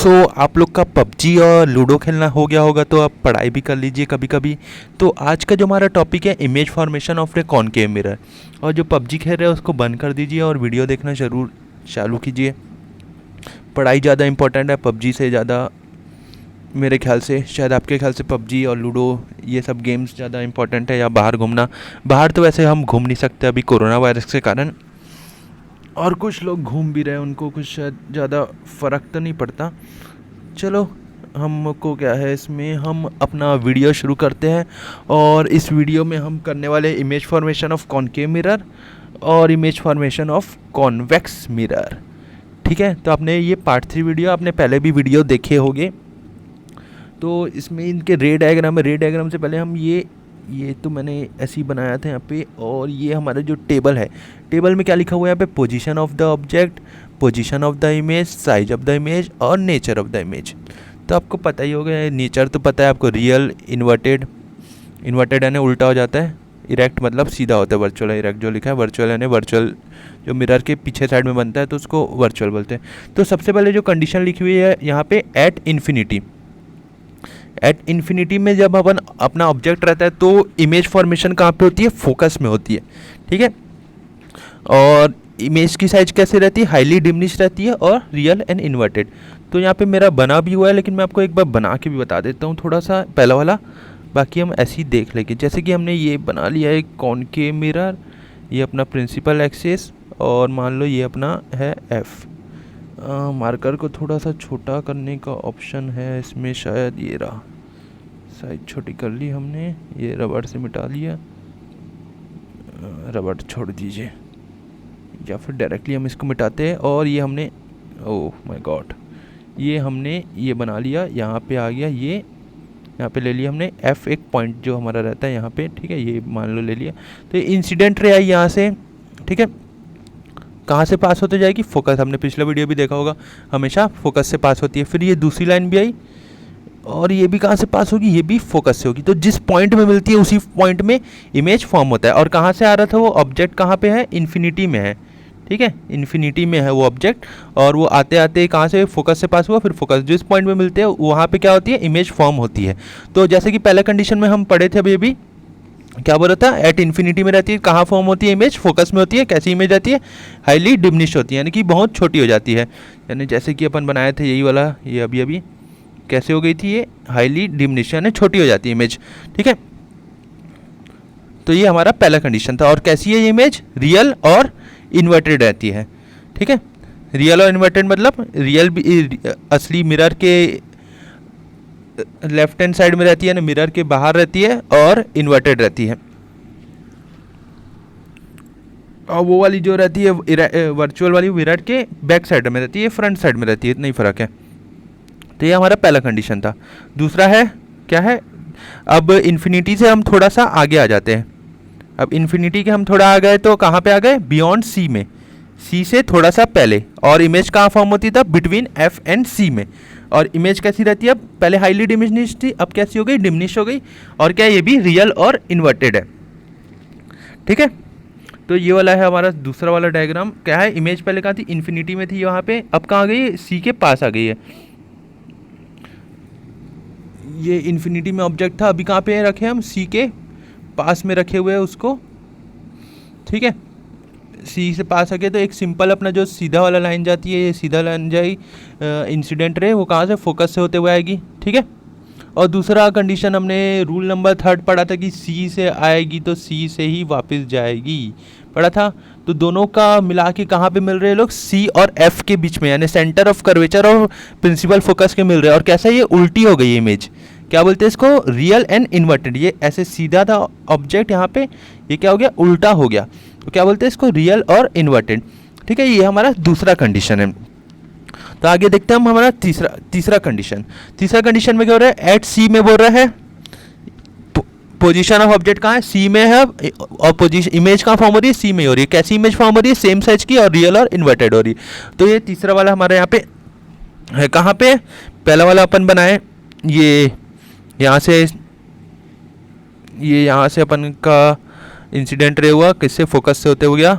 आप लोग का पबजी और लूडो खेलना हो गया होगा तो आप पढ़ाई भी कर लीजिए कभी कभी। तो आज का जो हमारा टॉपिक है image formation of A concave mirror. और जो पबजी खेल रहे हैं उसको बंद कर दीजिए और वीडियो देखना ज़रूर चालू कीजिए। पढ़ाई ज़्यादा इंपॉर्टेंट है पबजी से ज़्यादा। मेरे ख्याल से शायद आपके ख्याल से पबजी और लूडो ये सब गेम्स ज़्यादा इंपॉर्टेंट है या बाहर घूमना। बाहर तो वैसे हम घूम नहीं सकते अभी कोरोना वायरस के कारण, और कुछ लोग घूम भी रहे हैं, उनको कुछ शायद ज़्यादा फ़र्क तो नहीं पड़ता। चलो हमको क्या है, इसमें हम अपना वीडियो शुरू करते हैं। और इस वीडियो में हम करने वाले image formation of concave mirror और image formation of convex mirror. ठीक है, तो आपने ये पार्ट 3 वीडियो आपने पहले भी वीडियो देखे होंगे। तो इसमें इनके रे डायग्राम है। रे डायग्राम से पहले हम ये तो मैंने ऐसे ही बनाया था यहाँ पे। और ये हमारा जो टेबल है, टेबल में क्या लिखा हुआ है यहाँ पे, position of the object, position of the image, size of the image और नेचर ऑफ द इमेज। तो आपको पता ही होगा, नेचर तो पता है आपको, रियल, इन्वर्टेड। इन्वर्टेड यानी उल्टा हो जाता है, इरेक्ट मतलब सीधा होता है, वर्चुअल इरेक्ट जो लिखा है, वर्चुअल यानी वर्चुअल जो मिरर के पीछे साइड में बनता है तो उसको वर्चुअल बोलते हैं। तो सबसे पहले जो कंडीशन लिखी हुई है यहाँ पे, एट इन्फिनिटी। एट इन्फिनिटी में जब अपन अपना ऑब्जेक्ट रहता है तो इमेज फॉर्मेशन कहाँ पे होती है, फोकस में होती है। ठीक है, और इमेज की साइज कैसे रहती है, हाईली डिमिनिश रहती है और रियल एंड इन्वर्टेड। तो यहाँ पे मेरा बना भी हुआ है, लेकिन मैं आपको एक बार बना के भी बता देता हूँ थोड़ा सा पहला वाला, बाकी हम ऐसे ही देख लेंगे। जैसे कि हमने ये बना लिया है कॉनकेव मिरर, ये अपना प्रिंसिपल एक्सिस, और मान लो ये अपना है एफ। मार्कर को थोड़ा सा छोटा करने का ऑप्शन है इसमें, शायद ये रहा, साइज छोटी कर ली हमने, ये रबड़ से मिटा लिया। रबड़ छोड़ दीजिए, या फिर डायरेक्टली हम इसको मिटाते हैं। और ये हमने, ओह माय गॉड, ये हमने ये बना लिया, यहाँ पे आ गया, ये यहाँ पे ले लिया हमने एफ, एक पॉइंट जो हमारा रहता है यहाँ पे। ठीक है, ये मान लो ले लिया। तो ये इंसिडेंट रे आई यहाँ से। ठीक है, कहाँ से पास होते जाएगी, फोकस। हमने पिछला वीडियो भी देखा होगा, हमेशा फोकस से पास होती है। फिर ये दूसरी लाइन भी आई, और ये भी कहाँ से पास होगी, ये भी फोकस से होगी। तो जिस पॉइंट में मिलती है उसी पॉइंट में इमेज फॉर्म होता है। और कहाँ से आ रहा था वो ऑब्जेक्ट, कहाँ पे है, इन्फिनिटी में है। ठीक है, इन्फिनिटी में है वो ऑब्जेक्ट, और वो आते आते कहाँ से, फोकस से पास हुआ, फिर फोकस। जिस पॉइंट में मिलते हैं वहाँ पे क्या होती है, इमेज फॉर्म होती है। तो जैसे कि पहले कंडीशन में हम पढ़े थे अभी क्या बोला था, एट इन्फिनिटी में रहती है, कहाँ फॉर्म होती है इमेज, फोकस में होती है। कैसी इमेज रहती है, हाईली डिमिनिश होती है, यानी कि बहुत छोटी हो जाती है। यानी जैसे कि अपन बनाए थे यही वाला, ये अभी कैसे हो गई थी, ये हाईली डिमिनिश यानी छोटी हो जाती है इमेज। ठीक है, तो ये हमारा पहला कंडीशन था। और कैसी है ये इमेज, रियल और इन्वर्टेड रहती है। ठीक है, रियल और इन्वर्टेड मतलब रियल भी असली मिरर के लेफ्ट हैंड साइड में रहती है ना, मिरर के बाहर रहती है, और इन्वर्टेड रहती है। और वो वाली जो रहती है वर्चुअल वाली, मिरर के बैक साइड में रहती है, फ्रंट साइड में रहती है, इतना ही फ़र्क है। तो ये हमारा पहला कंडीशन था। दूसरा है, क्या है, अब इन्फिनिटी से हम थोड़ा सा आगे आ जाते हैं। अब इन्फिनिटी के हम थोड़ा आ गए तो कहाँ पे आ गए, बियॉन्ड सी में, सी से थोड़ा सा पहले। और इमेज कहाँ फॉर्म होती था, बिटवीन एफ एंड सी में। और इमेज कैसी रहती है, अब पहले हाईली डिमिनिश थी, अब कैसी हो गई, डिमिनिश हो गई। और क्या, ये भी रियल और इन्वर्टेड है। ठीक है, तो ये वाला है हमारा दूसरा वाला डायग्राम। क्या है, इमेज पहले कहाँ थी, इन्फिनिटी में थी वहाँ पे, अब कहाँ गई, सी के पास आ गई है। ये इन्फिनिटी में ऑब्जेक्ट था, अभी कहाँ पे रखे हम, सी के पास में रखे हुए हैं उसको। ठीक है, सी से पास आ गया तो एक सिंपल अपना जो सीधा वाला लाइन जाती है, ये सीधा लाइन जाएगी इंसिडेंट रे, वो कहाँ से, फोकस से होते हुए आएगी। ठीक है, और दूसरा कंडीशन हमने रूल नंबर 3 पढ़ा था कि सी से आएगी तो सी से ही वापस जाएगी, पढ़ा था। तो दोनों का मिला के कहाँ पे मिल रहे हैं लोग, सी और एफ के बीच में, यानी सेंटर ऑफ कर्वेचर और प्रिंसिपल फोकस के मिल रहे हैं। और कैसा, ये उल्टी हो गई इमेज, क्या बोलते हैं इसको, रियल एंड इन्वर्टेड। ये ऐसे सीधा था ऑब्जेक्ट यहाँ पे, ये क्या हो गया, उल्टा हो गया। तो क्या बोलते हैं इसको, रियल और इन्वर्टेड। ठीक है, ये हमारा दूसरा कंडीशन है। तो आगे देखते हैं हम हमारा तीसरा कंडीशन। तीसरा कंडीशन में क्या हो रहा है, एट सी में बोल रहा है, पोजीशन ऑफ ऑब्जेक्ट कहाँ है, सी में है, और पोजीशन इमेज कहाँ फॉर्म हो रही है, सी में हो रही है। कैसी इमेज फॉर्म हो रही है, सेम साइज की और रियल और इन्वर्टेड हो रही है। तो ये तीसरा वाला हमारे यहाँ पे है, कहाँ पे, पहला वाला अपन बनाए, ये यहाँ से अपन का इंसिडेंट रे हुआ, किससे, फोकस से होते हुए गया।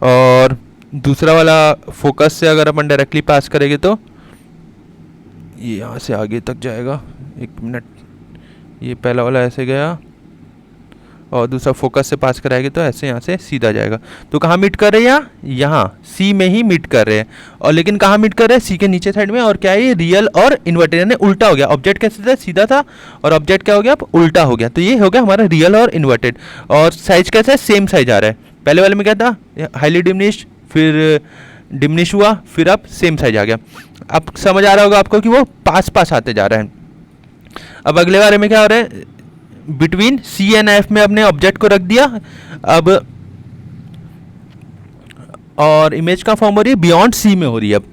और दूसरा वाला फोकस से अगर अपन डायरेक्टली पास करेंगे तो ये यहाँ से आगे तक जाएगा। एक मिनट, ये पहला वाला ऐसे गया और दूसरा फोकस से पास कराएंगे तो ऐसे यहाँ से सीधा जाएगा। तो कहाँ मीट कर रहे हैं? यहाँ सी में ही मीट कर रहे हैं। और लेकिन कहाँ मीट कर रहे हैं? सी के नीचे साइड में। और क्या है ये? रियल और इन्वर्टेड, यानी उल्टा हो गया। ऑब्जेक्ट कैसे था? सीधा था, और ऑब्जेक्ट क्या हो गया? अब उल्टा हो गया। तो ये हो गया हमारा रियल और इन्वर्टेड। और साइज कैसा है? सेम साइज आ रहा है। पहले वाले में क्या था? हाईली डिमिनिश्ड, फिर डिमिनिश हुआ, फिर अब सेम साइज आ गया। अब समझ आ रहा होगा आपको कि वो पास पास आते जा रहे हैं। अब अगले बारे में क्या हो रहा है? बिटवीन सी एंड एफ में अपने ऑब्जेक्ट को रख दिया। अब और इमेज का फॉर्म हो रही है बियॉन्ड सी में हो रही है अब।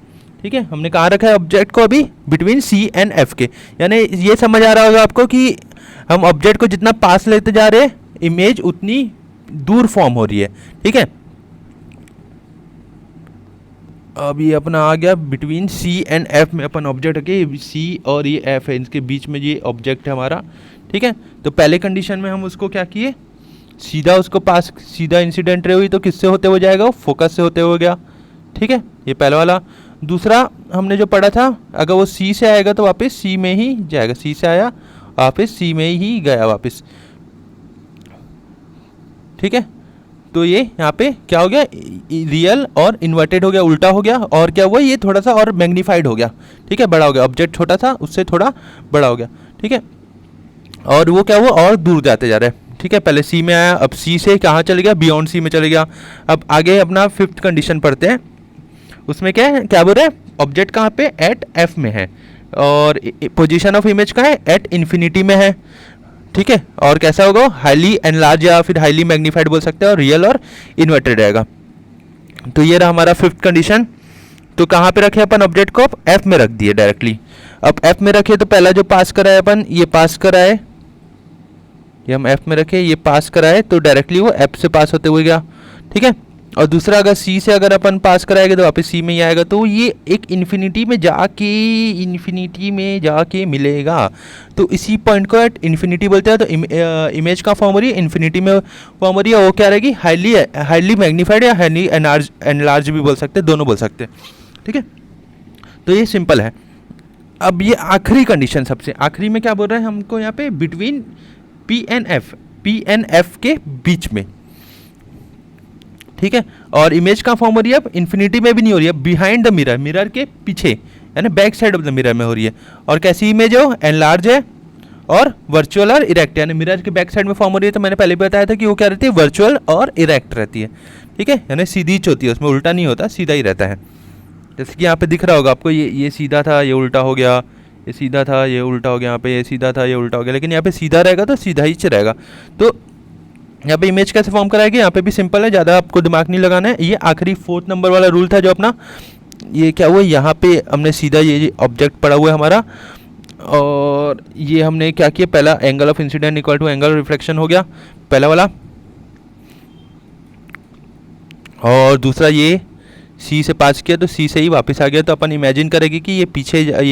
ठीक है, हमने कहाँ रखा है ऑब्जेक्ट को? अभी बिटवीन सी एंड एफ के। यानी ये समझ आ रहा होगा आपको कि हम ऑब्जेक्ट को जितना पास लेते जा रहे हैं, इमेज उतनी दूर फॉर्म हो रही है। ठीक है, अब ये अपना आ गया बिटवीन सी एंड एफ में अपन ऑब्जेक्ट रखे। सी और ये एफ है, इनके बीच में ये ऑब्जेक्ट है हमारा। ठीक है, तो पहले कंडीशन में हम उसको क्या किए? सीधा उसको पास, सीधा इंसिडेंट रे हुई तो किससे होते हुए जाएगा? वो फोकस से होते हुए गया। ठीक है, ये पहला वाला। दूसरा हमने जो पढ़ा था, अगर वो सी से आएगा तो वापस सी में ही जाएगा। सी से आया, वापस सी में ही गया वापस। ठीक है, तो ये यहाँ पे क्या हो गया? रियल और इन्वर्टेड हो गया, उल्टा हो गया। और क्या हुआ? ये थोड़ा सा और मैग्नीफाइड हो गया। ठीक है, बड़ा हो गया। ऑब्जेक्ट छोटा था, उससे थोड़ा बड़ा हो गया। ठीक है, और वो क्या हुआ? और दूर जाते जा रहे हैं। ठीक है, पहले सी में आया, अब सी से कहाँ चले गया? बियॉन्ड सी में चले गया। अब आगे अपना फिफ्थ कंडीशन पढ़ते हैं। उसमें क्या है? क्या बोल रहे हैं? ऑब्जेक्ट कहाँ पे? एट एफ में है, और पोजीशन ऑफ इमेज कहाँ है? एट इन्फिनिटी में है। ठीक है, और कैसा होगा? हाईली एनलार्ज या फिर हाईली मैग्नीफाइड बोल सकते हैं, और रियल और इन्वर्टेड रहेगा। तो ये रहा हमारा फिफ्थ कंडीशन। तो कहाँ पे रखे अपन ऑब्जेक्ट को? अब एफ में रख दिए डायरेक्टली। अब एफ में रखे तो पहला जो पास कराए अपन, ये पास कराए, ये हम एफ में रखे, ये पास कराए तो डायरेक्टली वो एफ से पास होते हुए गया। ठीक है, और दूसरा अगर सी से अगर अपन पास कराएंगे तो वापस सी में ही आएगा। तो ये एक इन्फिनिटी में जाके मिलेगा। तो इसी पॉइंट को एट इन्फिनिटी बोलते हैं। तो इमेज का फॉर्म हो रही है इन्फिनिटी में फॉर्म हो रही है। वो क्या रहेगी? हाईली मैग्नीफाइड या हाईली एनलार्ज भी बोल सकते हैं, दोनों बोल सकते हैं। ठीक है, तो ये सिंपल है। अब ये आखिरी कंडीशन, सबसे आखिरी में क्या बोल रहे हैं हमको यहाँ पे? बिटवीन पी एंड एफ के बीच में। ठीक है, और इमेज का फॉर्म हो रही है अब इन्फिनिटी में भी नहीं हो रही है, बिहाइंड द मिरर, मिरर के पीछे, यानी back side of the mirror में हो रही है। और कैसी इमेज है? एनलार्ज है और वर्चुअल और इरेक्ट, यानी मिरर के बैक साइड में फॉर्म हो रही है। तो मैंने पहले भी बताया था कि वो क्या रहती है? वर्चुअल और इरेक्ट रहती है। ठीक है, यानी सीधी होती है, उसमें उल्टा नहीं होता, सीधा ही रहता है। जैसे कि यहाँ पे दिख रहा होगा आपको, ये सीधा था, ये उल्टा हो गया, ये सीधा था, ये उल्टा हो गया, यहाँ पे ये सीधा था, ये उल्टा हो गया। लेकिन यहाँ पे सीधा रहेगा तो सीधा ही रहेगा। तो यहाँ पे इमेज कैसे फॉर्म कराएगी? यहाँ पे भी सिंपल है, ज़्यादा आपको दिमाग नहीं लगाना है। ये आखिरी फोर्थ नंबर वाला रूल था जो अपना, ये क्या हुआ? यहाँ पे हमने सीधा ये ऑब्जेक्ट पड़ा हुआ है हमारा, और ये हमने क्या किया? पहला angle of incident equal to angle of reflection हो गया, पहला वाला। और दूसरा ये सी से पास किया तो सी से ही वापस आ गया। तो अपन इमेजिन करेंगे कि ये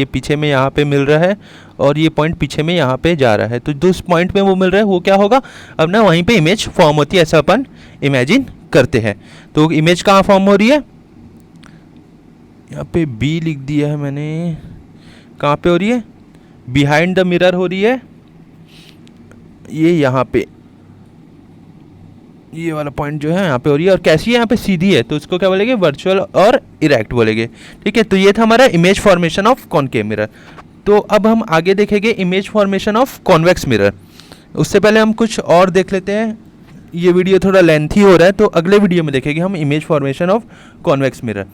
पीछे में यहाँ पे मिल रहा है, और ये पॉइंट पीछे में यहाँ पे जा रहा है। तो जिस पॉइंट में वो मिल रहा है वो क्या होगा? अब ना वहीं पे इमेज फॉर्म होती है, ऐसा अपन इमेजिन करते हैं। तो इमेज कहाँ फॉर्म हो रही है? यहाँ पे बी लिख दिया है मैंने। कहाँ पे हो रही है? बिहाइंड द मिरर हो रही है, ये यहाँ पे, ये वाला पॉइंट जो है यहाँ पे हो रही है। और कैसी है? यहाँ पे सीधी है, तो उसको क्या बोलेंगे? वर्चुअल और इरेक्ट बोलेंगे। ठीक है, तो ये था हमारा image formation of concave mirror. तो अब हम आगे देखेंगे image formation of convex mirror. उससे पहले हम कुछ और देख लेते हैं। ये वीडियो थोड़ा लेंथी हो रहा है, तो अगले वीडियो में देखेंगे हम image formation of convex mirror.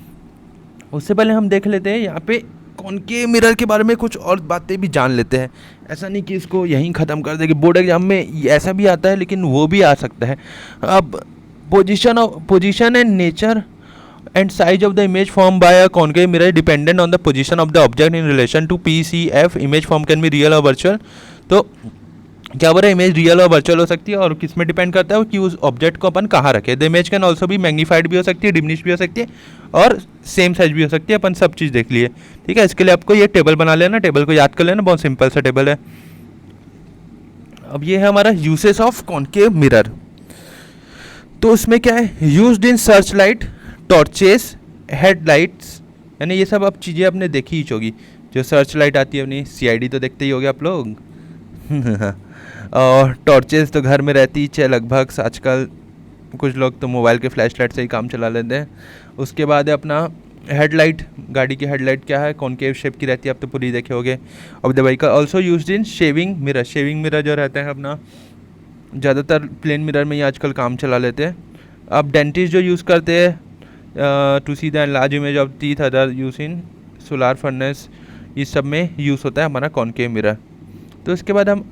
उससे पहले हम देख लेते हैं यहाँ पे कॉनकेव मिरर के बारे में कुछ और बातें भी जान लेते हैं। ऐसा नहीं कि इसको यहीं ख़त्म कर देंगे, बोर्ड एग्जाम में ऐसा भी आता है, लेकिन वो भी आ सकता है। अब position and nature and size of the image formed by a concave mirror dependent on the position of the object in relation to PCF. image form can be real or virtual. तो क्या बोल रहे हैं? Image real और virtual हो सकती है, और किस में डिपेंड करता है कि उस ऑब्जेक्ट को अपन कहाँ रखें। द इमेज कैन ऑल्सो भी मैग्नीफाइड भी हो सकती है, डिमिनिश भी हो सकती है, और सेम साइज भी हो सकती है। अपन सब चीज़ देख लिए। ठीक है, इसके लिए आपको ये टेबल बना लेना, टेबल को याद कर लेना, बहुत सिंपल सा टेबल है। अब ये है हमारा यूसेस ऑफ कॉनकेव मिरर। तो उसमें क्या है? Used in search light torches, headlights, यानी ये सब अब चीज़ें आपने देखी ही होगी। जो सर्च लाइट आती है अपनी, सीआईडी तो देखते ही होगे आप लोग। और टॉर्चेस तो घर में रहती ही है लगभग आजकल, कुछ लोग तो मोबाइल के फ्लैश लाइट से ही काम चला लेते हैं। उसके बाद है अपना हेडलाइट। गाड़ी की हेडलाइट क्या है, कॉनकेव शेप की रहती है, आप तो पूरी देखे होगे। अब the vehicle also used in shaving mirror. Shaving mirror जो रहते हैं अपना, ज़्यादातर प्लेन मिरर में ही आजकल काम चला लेते हैं। अब डेंटिस्ट जो यूज़ करते हैं to see the large image of teeth other use in solar furnace, इस सब में यूज़ होता है हमारा कॉनकेव मिरर। तो इसके बाद हम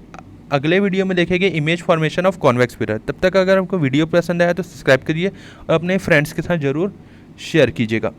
अगले वीडियो में देखेंगे image formation of convex mirror. तब तक अगर आपको वीडियो पसंद आया तो सब्सक्राइब करिए और अपने फ्रेंड्स के साथ ज़रूर शेयर कीजिएगा।